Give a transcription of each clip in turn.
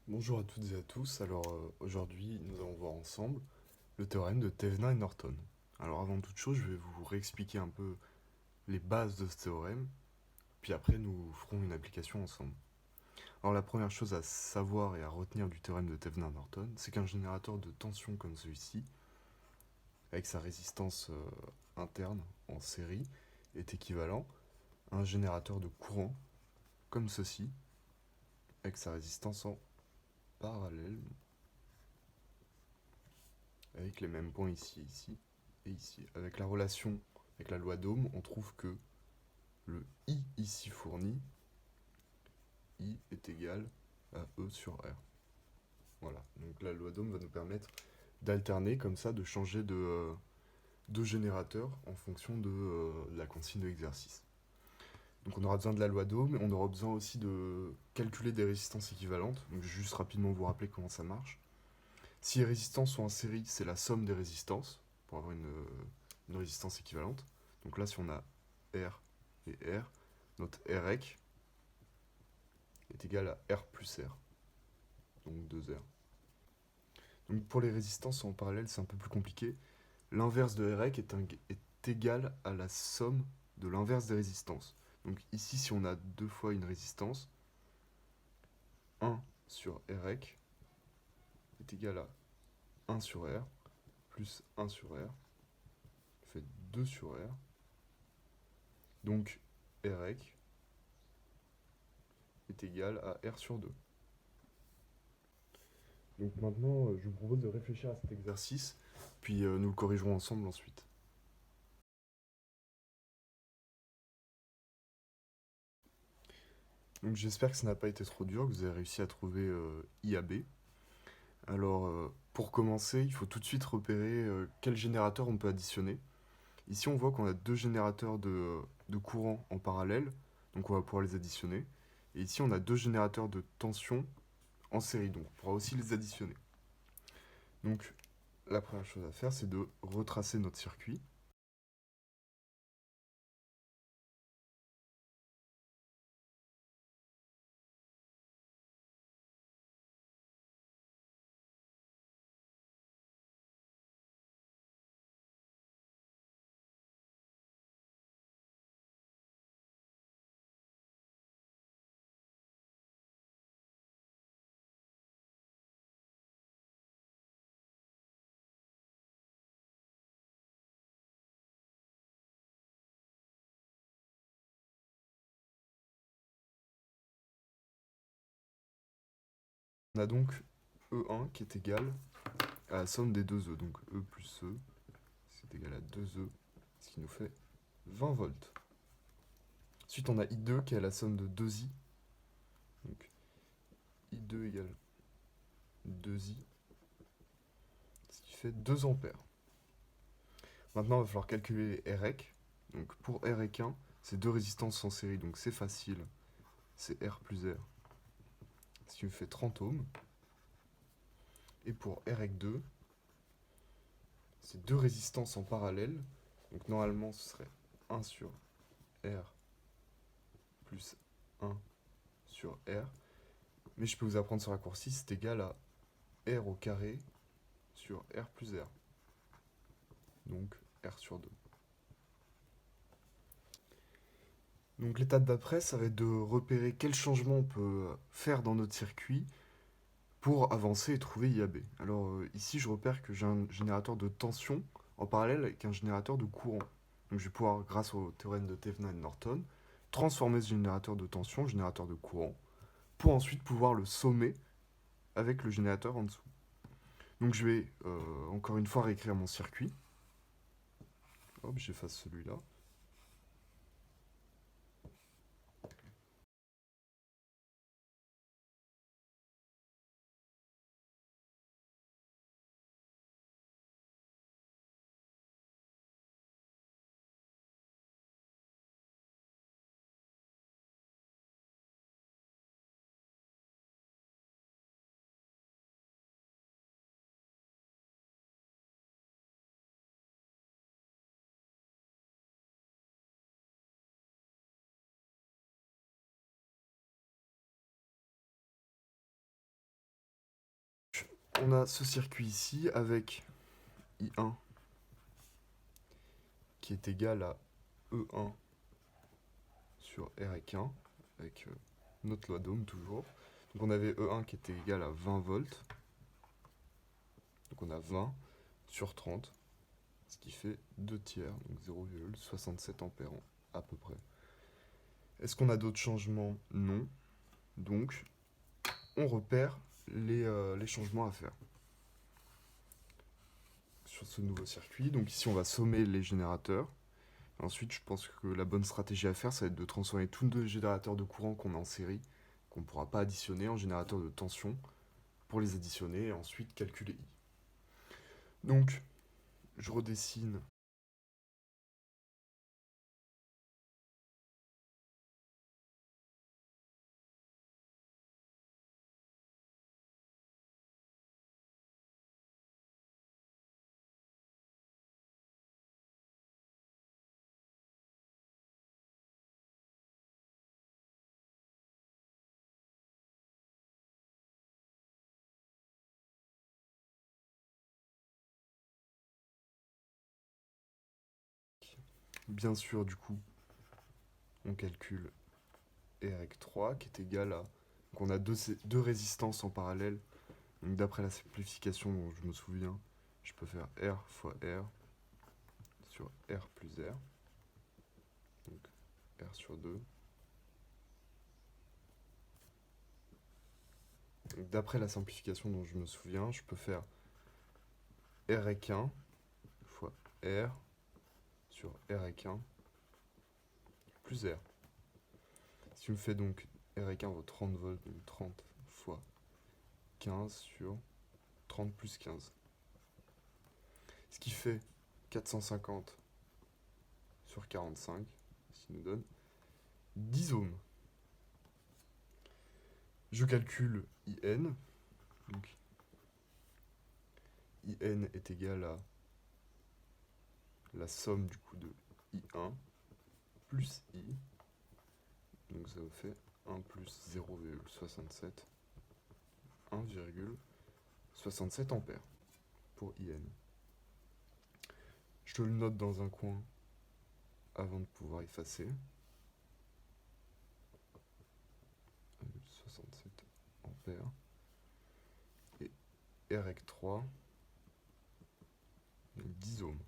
Bonjour à toutes et à tous. Aujourd'hui, nous allons voir ensemble le théorème de Thevenin et Norton. Alors avant toute chose, je vais vous réexpliquer un peu les bases de ce théorème, puis après nous ferons une application ensemble. Alors la première chose à savoir et à retenir du théorème de Thevenin-Norton, c'est qu'un générateur de tension comme celui-ci, avec sa résistance interne en série, est équivalent à un générateur de courant comme ceci, avec sa résistance en parallèle, avec les mêmes points ici, ici et ici. Avec la relation, avec la loi d'Ohm, on trouve que le I ici fourni, I est égal à E sur R. Voilà, donc la loi d'Ohm va nous permettre d'alterner comme ça, de changer de générateur en fonction de la consigne de l'exercice. Donc on aura besoin de la loi d'Ohm, et on aura besoin aussi de calculer des résistances équivalentes. Donc je vais juste rapidement vous rappeler comment ça marche. Si les résistances sont en série, c'est la somme des résistances, pour avoir une résistance équivalente. Donc là, si on a R et R, notre Rec est égal à R plus R, donc 2R. Donc pour les résistances en parallèle, c'est un peu plus compliqué. L'inverse de Rec est égal à la somme de l'inverse des résistances. Donc ici, si on a deux fois une résistance, 1 sur Rec est égal à 1 sur R plus 1 sur R, fait 2 sur R. Donc Rec est égal à R sur 2. Donc maintenant, je vous propose de réfléchir à cet exercice, puis nous le corrigerons ensemble ensuite. Donc j'espère que ça n'a pas été trop dur, que vous avez réussi à trouver IAB. Alors pour commencer, il faut tout de suite repérer quel générateur on peut additionner. Ici on voit qu'on a deux générateurs de courant en parallèle, donc on va pouvoir les additionner. Et ici on a deux générateurs de tension en série, donc on pourra aussi les additionner. Donc la première chose à faire, c'est de retracer notre circuit. On a donc E1 qui est égal à la somme des deux E. Donc E plus E, c'est égal à 2E, ce qui nous fait 20 volts. Ensuite, on a I2 qui est la somme de 2I. Donc I2 égale 2I, ce qui fait 2 ampères. Maintenant, il va falloir calculer les Rec. Donc pour Rec 1, c'est deux résistances en série, donc c'est facile. C'est R plus R, ce qui me fait 30 ohms. Et pour Rec 2, c'est deux résistances en parallèle. Donc normalement, ce serait 1 sur R plus 1 sur R. Mais je peux vous apprendre ce raccourci, c'est égal à R au carré sur R plus R. Donc R sur 2. Donc l'étape d'après, ça va être de repérer quel changement on peut faire dans notre circuit pour avancer et trouver IAB. Alors ici, je repère que j'ai un générateur de tension en parallèle avec un générateur de courant. Donc je vais pouvoir, grâce au théorème de Thevenin et Norton, transformer ce générateur de tension en générateur de courant pour ensuite pouvoir le sommer avec le générateur en dessous. Donc je vais encore une fois réécrire mon circuit. Hop, j'efface celui-là. On a ce circuit ici avec I1 qui est égal à E1 sur R1 avec notre loi d'Ohm toujours. Donc on avait E1 qui était égal à 20 volts. Donc on a 20 sur 30, ce qui fait 2 tiers, donc 0,67 ampères à peu près. Est-ce qu'on a d'autres changements? Non. Donc on repère les changements à faire sur ce nouveau circuit. Donc ici on va sommer les générateurs. Ensuite, je pense que la bonne stratégie à faire, ça va être de transformer tous les générateurs de courant qu'on a en série, qu'on ne pourra pas additionner, en générateurs de tension, pour les additionner et ensuite calculer I. Donc, je redessine bien sûr du coup, on calcule R3 qui est égal à... Donc on a deux résistances en parallèle. Donc d'après la simplification dont je me souviens, je peux faire R fois R sur R plus R. Donc R sur 2. D'après la simplification dont je me souviens, je peux faire R1 fois R sur R1 plus R. Ce qui me fait donc R1 vaut 30 volts, donc 30 fois 15 sur 30 plus 15. Ce qui fait 450 sur 45, ce qui nous donne 10 ohms. Je calcule IN. Donc IN est égal à la somme du coup de I1 plus I. Donc ça vous fait 1 plus 0,67, 1,67 ampères pour IN. Je le note dans un coin avant de pouvoir effacer. 1,67 ampères. Et R3, 10 ohms.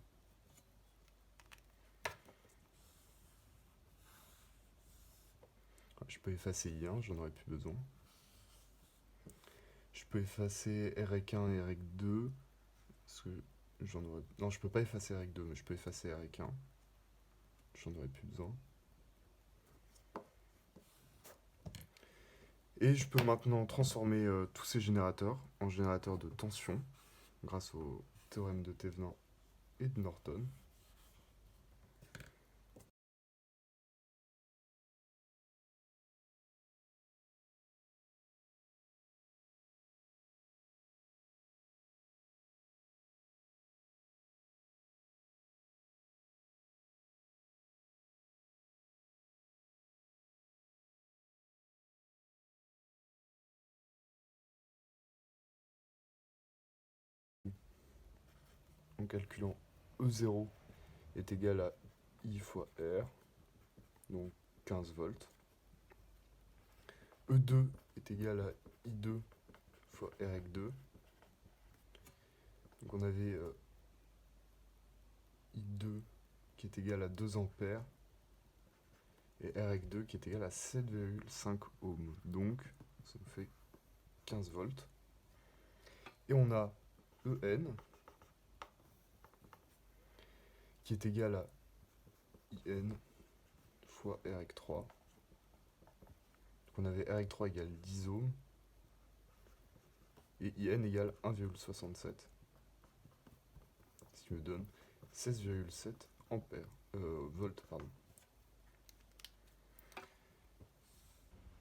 Je peux effacer I1, j'en aurais plus besoin. Je peux effacer R1 et R2. Parce que j'en aurais... Non, je peux pas effacer R2, mais je peux effacer R1. J'en aurais plus besoin. Et je peux maintenant transformer tous ces générateurs en générateurs de tension grâce au théorème de Thevenin et de Norton. En calculant E0 est égal à I fois R, donc 15 volts. E2 est égal à I2 fois R2. Donc on avait I2 qui est égal à 2 ampères et R2 qui est égal à 7,5 ohms. Donc ça nous fait 15 volts. Et on a EN qui est égal à IN fois R3. Donc on avait R3 égale 10 ohms et IN égale 1,67. Ce qui me donne 16,7 ampères, volts, pardon.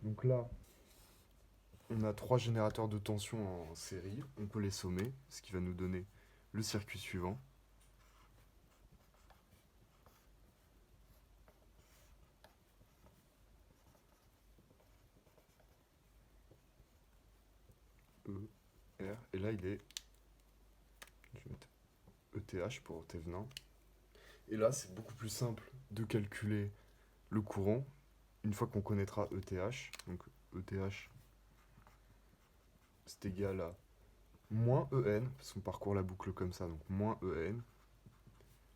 Donc là, on a 3 générateurs de tension en série, on peut les sommer, ce qui va nous donner le circuit suivant. E R, et là il est, je vais mettre ETH pour Thévenin. Et là c'est beaucoup plus simple de calculer le courant une fois qu'on connaîtra ETH. Donc ETH c'est égal à moins EN, parce qu'on parcourt la boucle comme ça, donc moins EN,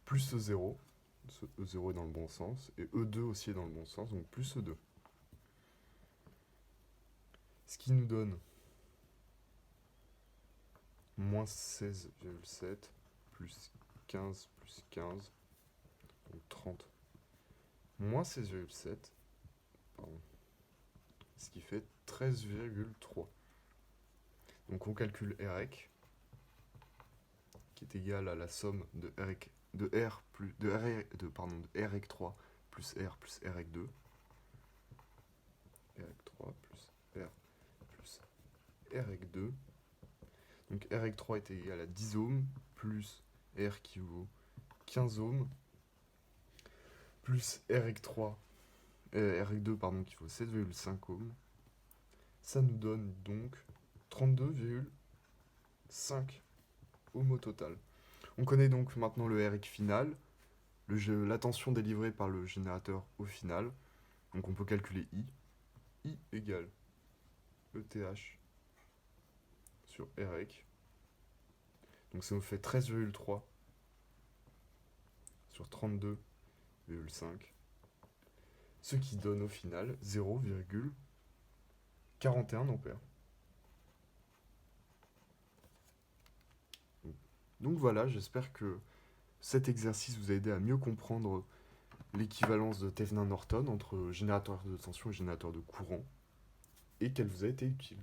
plus E0, ce E0 est dans le bon sens, et E2 aussi est dans le bon sens, donc plus E2. Ce qui nous donne moins 16,7 plus 15 plus 15, donc 30. Moins 16,7, pardon, ce qui fait 13,3. Donc on calcule REC, qui est égal à la somme de REC, de R plus de REC 3 plus REC 2. REC 3 plus R plus REC 2. Donc REC 3 est égal à 10 ohms plus R qui vaut 15 ohms plus REC 2 qui vaut 7,5 ohms. Ça nous donne donc 32,5 ohms au total. On connaît donc maintenant le REC final, la tension délivrée par le générateur au final. Donc on peut calculer I. I égale ETH sur REC. Donc ça nous fait 13,3 sur 32,5. Ce qui donne au final 0,41 ampères. Donc voilà, j'espère que cet exercice vous a aidé à mieux comprendre l'équivalence de Thevenin-Norton entre générateur de tension et générateur de courant, et qu'elle vous a été utile.